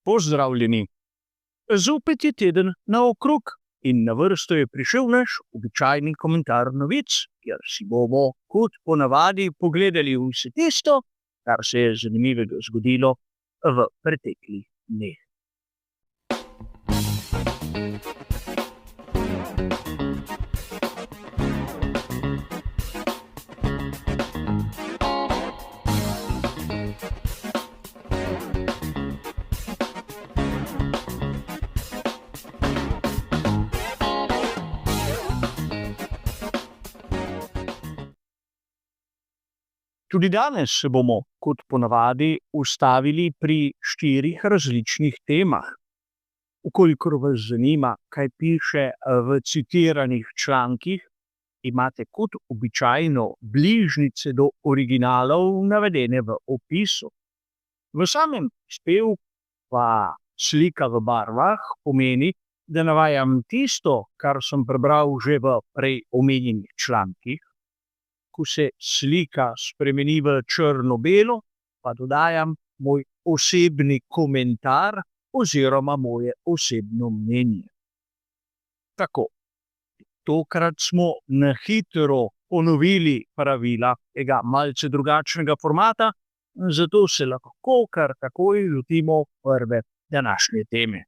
Pozdravljeni. Zopet je teden naokrog in na vrsto je prišel naš običajni komentar novic, kjer si bomo kot ponavadi pogledali vse tisto, kar se je zanimivega zgodilo v preteklih dneh. Tudi danes se bomo, kot ponavadi, ustavili pri 4 različnih temah. Vkolikor vas zanima, kaj piše v citiranih člankih, imate kot običajno bližnjice do originalov navedene v opisu. V samem prispevku pa slika v barvah pomeni, da navajam tisto, kar sem prebral že v prej omenjenih člankih. Ko se slika spremeni v črno-belo, pa dodajam moj osebni komentar oziroma moje osebno mnenje. Tako, tokrat smo na hitro ponovili pravila tega malce drugačnega formata, zato se lahko kar takoj lotimo prve današnje teme.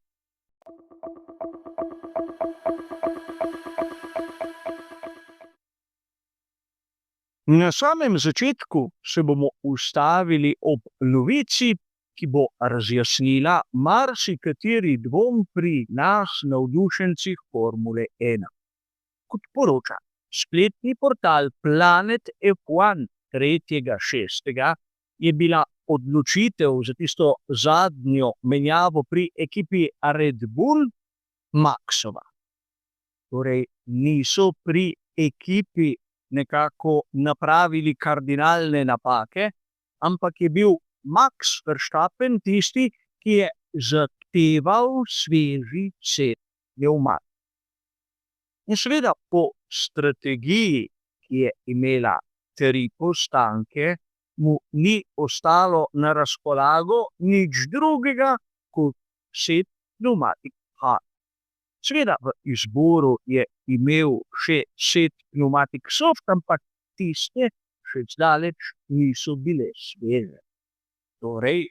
Na samem začetku se bomo ustavili ob novici, ki bo razjasnila marsikateri dvom pri nas navdušencih Formule 1. Kot poroča spletni portal Planet F1 3.6. je bila odločitev za tisto zadnjo menjavo pri ekipi Red Bull Maxova. Torej niso pri ekipi nekako napravili kardinalne napake, ampak je bil Max Verstappen tisti, ki je zahteval sveži set pnevmatik. In seveda po strategiji, ki je imela 3 postanke, mu ni ostalo na razpolago nič drugega kot set pnevmatik hard. Seveda v izboru je imel še set pnevmatik soft, ampak tiste še zdaleč niso bile sveže. Torej,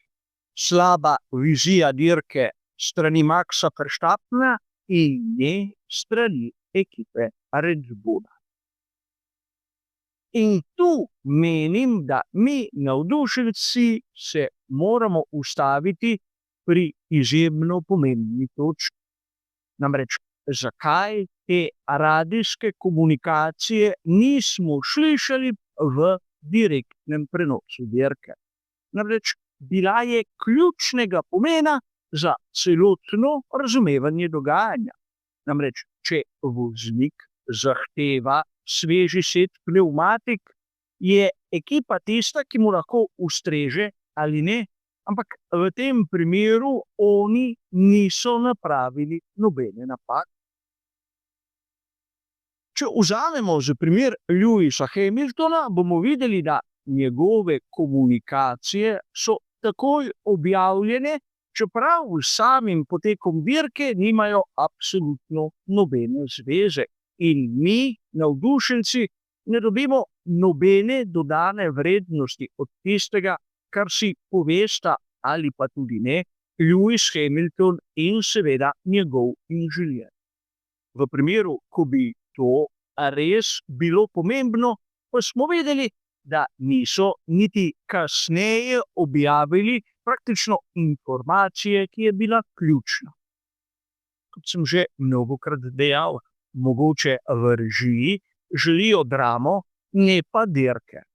slaba vizija dirke strani Maxa Verstappena in ne strani ekipe Red Bulla. In tu menim, da mi navdušenci se moramo ustaviti pri izjemno pomembni točki. Namreč, zakaj te radijske komunikacije nismo slišali v direktnem prenosu dirke? Namreč, bila je ključnega pomena za celotno razumevanje dogajanja. Namreč, če voznik zahteva sveži set pnevmatik, je ekipa tista, ki mu lahko ustreže ali ne. Ampak v tem primeru oni niso napravili nobene napake. Če vzamemo za primer Lewisa Hamiltona, bomo videli, da njegove komunikacije so takoj objavljene, čeprav s samim potekom dirke nimajo absolutno nobene zveze. In mi, navdušenci, ne dobimo nobene dodane vrednosti od tistega, kar si povesta ali pa tudi ne, Lewis Hamilton in seveda njegov inženir. V primeru, ko bi to res bilo pomembno, pa smo vedeli, da niso niti kasneje objavili praktično informacije, ki je bila ključna. Kot sem že mnogokrat dejal, mogoče v režiji želijo dramo, ne pa dirke.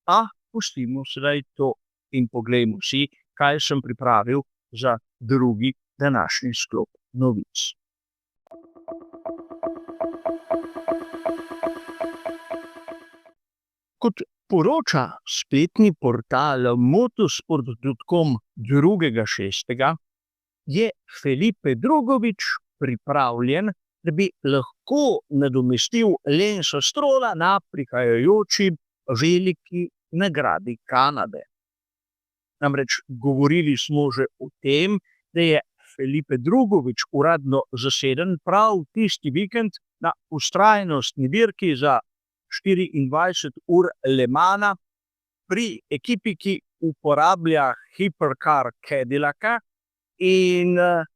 A pustimo sedaj to. In poglejmo si, kaj sem pripravil za drugi današnji sklop novic. Kot poroča spletni portal motosport.com 2.6. je Felipe Drugovich pripravljen, da bi lahko nadomestil Lensa Strolla na prihajajoči veliki nagradi Kanade. Namreč govorili smo že o tem, da je Felipe Drugovič uradno zaseden prav tisti vikend na vztrajnostni dirki za 24 ur Le Mana pri ekipi, ki uporablja Hypercar Cadillaca, in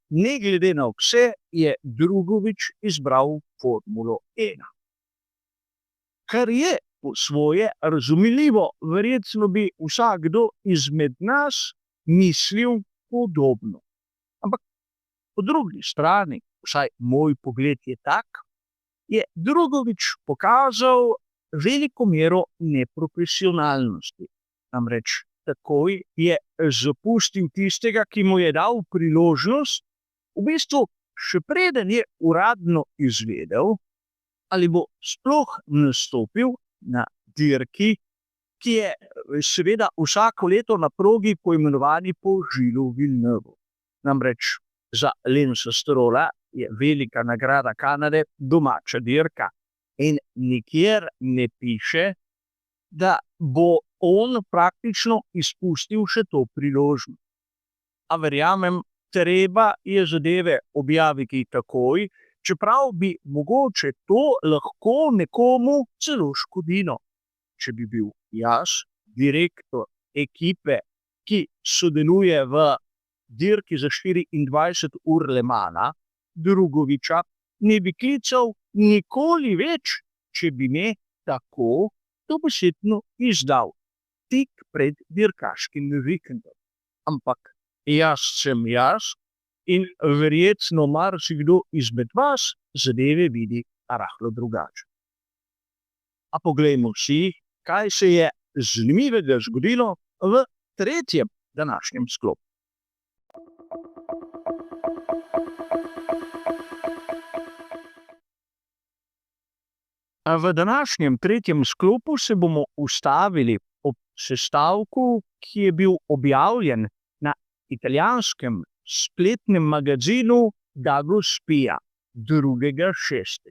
ne glede na vse je Drugovič izbral Formulo 1. Kar je po svoje razumljivo, verjetno bi vsakdo izmed nas mislil podobno. Ampak po drugi strani, vsaj moj pogled je tak, je Drugovič pokazal veliko mero neprofesionalnosti. Namreč takoj je zapustil tistega, ki mu je dal priložnost, v bistvu še preden je uradno izvedel, ali bo sploh nastopil na dirki, ki je seveda vsako leto na progi poimenovani po Gillesu Villeneuvu. Namreč za Lensa Strolla je velika nagrada Kanade domača dirka in nikjer ne piše, da bo on praktično izpustil še to priložnost. A verjamem, treba je zadeve objaviti takoj, čeprav bi mogoče to lahko nekomu celo škodilo. Če bi bil jaz direktor ekipe, ki sodeluje v dirki za 24 ur Le Mana, Drugoviča ne bi klical nikoli več, če bi me tako dobesedno izdal tik pred dirkaškim vikendom. Ampak jaz sem jaz in verjetno marsikdo izmed vas zadeve vidi rahlo drugače. A poglejmo si, kaj se je zanimivega zgodilo v tretjem današnjem sklopu. V današnjem tretjem sklopu se bomo ustavili ob sestavku, ki je bil objavljen na italijanskem spletnem magazinu Dagospia 2.6.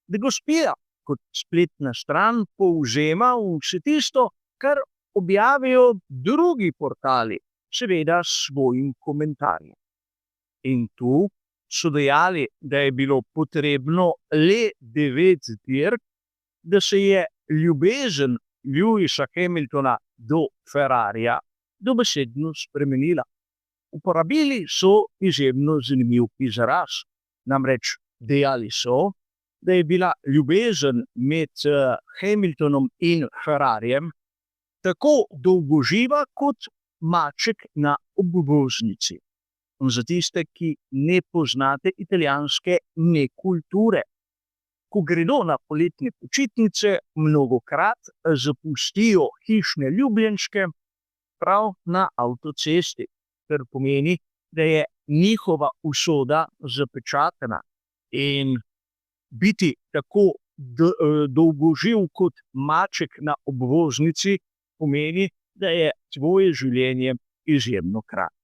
Dagospia kot spletna stran povzema vse tisto, kar objavijo drugi portali, seveda s svojim komentarjem. In tu so dejali, da je bilo potrebno le 9 dirk, da se je ljubezen Lewisa Hamiltona do Ferrarija dobesedno spremenila. Uporabili so izjemno zanimiv izraz. Namreč dejali so, da je bila ljubezen med Hamiltonom in Ferrarijem tako dolgoživa kot maček na obvoznici. Za tiste, ki ne poznate italijanske nekulture. Ko gredo na poletne počitnice, mnogokrat zapustijo hišne ljubljenčke prav na avtocesti, kar pomeni, da je njihova usoda zapečatena. In biti tako dolgoživ kot maček na obvoznici pomeni, da je tvoje življenje izjemno kratko.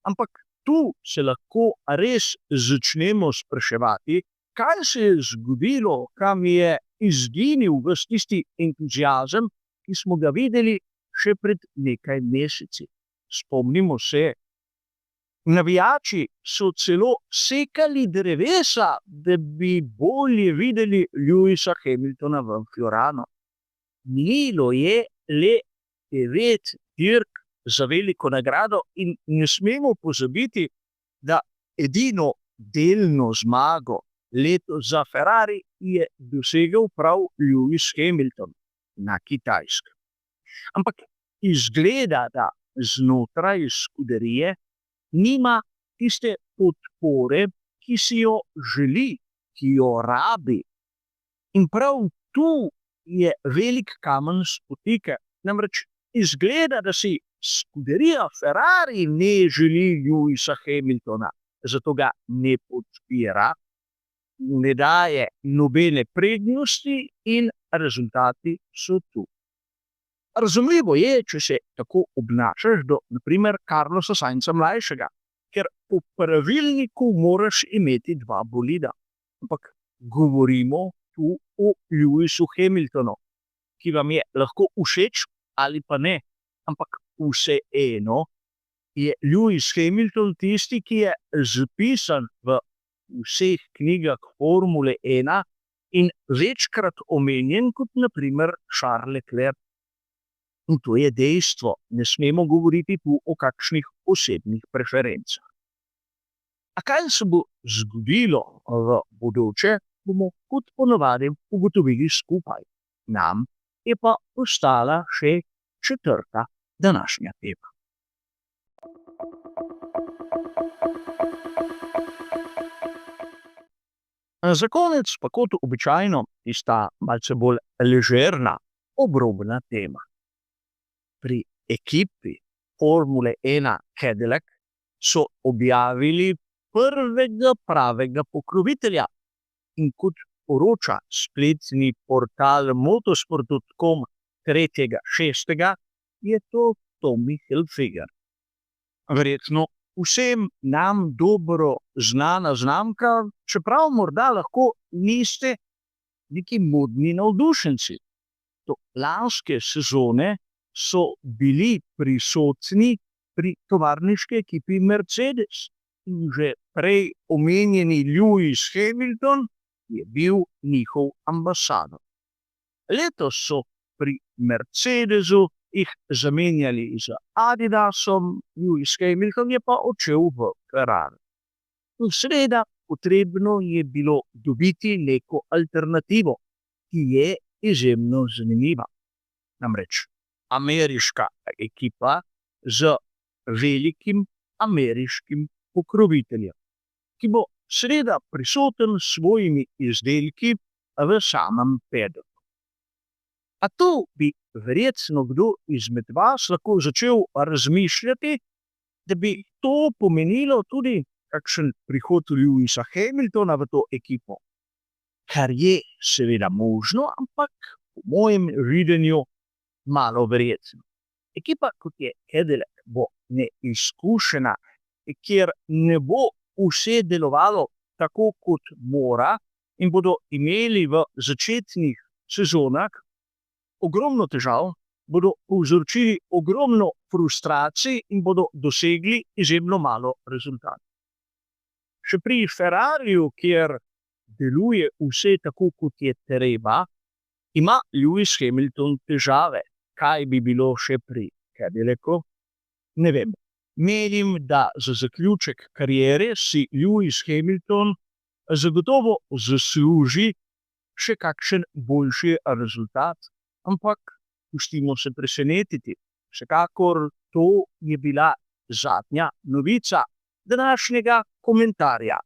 Ampak tu se lahko res začnemo spraševati, kaj se je zgodilo, kam je izginil ves tisti entuziazem, ki smo ga videli še pred nekaj meseci. Spomnimo se, navijači so celo sekali drevesa, da bi bolje videli Lewisa Hamiltona v Fiorano. Minilo je le 9 dirk za veliko nagrado in ne smemo pozabiti, da edino delno zmago letos za Ferrari je dosegel prav Lewis Hamilton na Kitajskem. Ampak izgleda, da znotraj skuderije nima tiste podpore, ki si jo želi, ki jo rabi. In prav tu je velik kamen spotike. Namreč izgleda, da si skuderija Ferrari ne želi Lewisa Hamiltona, zato ga ne podpira, ne daje nobene prednosti in rezultati so tu. Razumljivo je, če se tako obnašaš do, na primer, Carlosa Sainza mlajšega, ker po pravilniku moraš imeti 2 bolida. Ampak govorimo tu o Lewisu Hamiltonu, ki vam je lahko všeč ali pa ne, ampak vseeno je Lewis Hamilton tisti, ki je zapisan v vseh knjigah Formule 1 in večkrat omenjen kot na primer Charles Leclerc. In to je dejstvo, ne smemo govoriti tu o kakšnih osebnih preferencah. A kaj se bo zgodilo v bodoče, bomo kot ponavadi ugotovili skupaj. Nam je pa ostala še četrta današnja tema. Za konec pa kot običajno tista malce bolj ležerna, obrobna tema. Pri ekipi Formule 1 Cadillac so objavili prvega pravega pokrovitelja. In kot poroča spletni portal Motorsport.com 3.6., je to Tommy Hilfiger. Verjetno vsem nam dobro znana znamka, čeprav morda lahko niste neki modni navdušenci. Do lanske sezone so bili prisotni pri tovarniški ekipi Mercedes. In že prej omenjeni Lewis Hamilton je bil njihov ambasador. Letos so pri Mercedesu jih zamenjali z Adidasom, Lewis Hamilton je pa odšel v Ferrari. Seveda potrebno je bilo dobiti neko alternativo, ki je izjemno zanimiva. Namreč ameriška ekipa z velikim ameriškim pokroviteljem, ki bo seveda prisoten s svojimi izdelki v samem Paddocku. A tu bi verjetno kdo izmed vas lahko začel razmišljati, da bi to pomenilo tudi kakšen prihod Lewisa Hamiltona v to ekipo. Kar je seveda možno, ampak po mojem videnju malo verjetno. Ekipa, kot je Cadillac, bo neizkušena, kjer ne bo vse delovalo tako, kot mora, in bodo imeli v začetnih sezonah ogromno težav, bodo povzročili ogromno frustracij in bodo dosegli izjemno malo rezultatov. Še pri Ferrariju, kjer deluje vse tako, kot je treba, ima Lewis Hamilton težave. Kaj bi bilo še pri Cadillacu? Ne vem. Menim, da za zaključek kariere si Lewis Hamilton zagotovo zasluži še kakšen boljši rezultat, ampak pustimo se presenetiti. Vsekakor to je bila zadnja novica današnjega komentarja.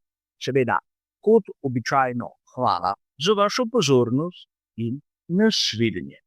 Seveda, kot običajno, hvala za vašo pozornost in nasvidenje.